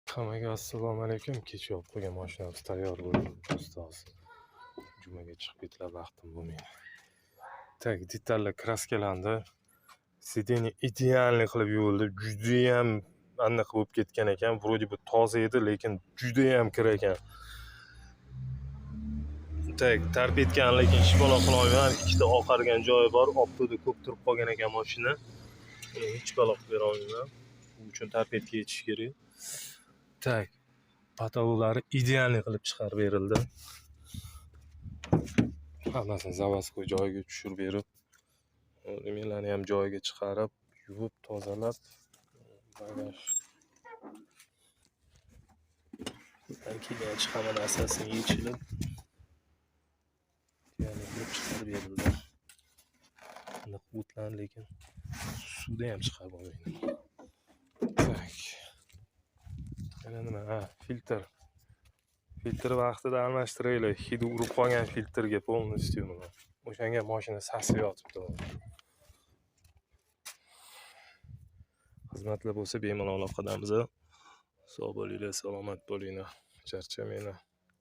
Hammaga assalomu alaykum. Kech yopib qo'ygan mashinamiz tayyor bo'ldi. Ustoz. Jumaga chiqib ketlar vaqtim bo'lmaydi. Tak, detallar kraskalandi. Sideniya idealniy qilib yuvildi. Juda ham aniq bo'lib ketgan ekan. Vроде бы toza edi, lekin juda ham kir ekan. Tak, tarp etgan, lekin shibalo qila olmayman. Ikkita oqargan joyi bor. Optoda ko'p turib qolgan ekan mashina. Hech balo qilib bera olmayman. Bu uchun tarp etga yetish kerak. Tak, patologlar idealniy qilib chiqarib berildi. Hammasini zavодской joyiga tushirib berib, nimalarni ham joyiga chiqarib, yuvib, tozalab, bagaj keyin chiqaman asosini yechilib, ya'ni qilib chiqarib berildi. Aniq o'tlan, lekin suvda ham chiqarib olmaydi. Tak. Yana nima? Filtr. Filtr vaqtida almashtiraylik. Hidi urib qolgan filtrga полностью nima. O'shanga mashina sasib yotibdi. Xizmatlar bo'lsa bemalol aloqadamiz. Sog' bo'linglar, salomat bo'linglar. Charchamanglar.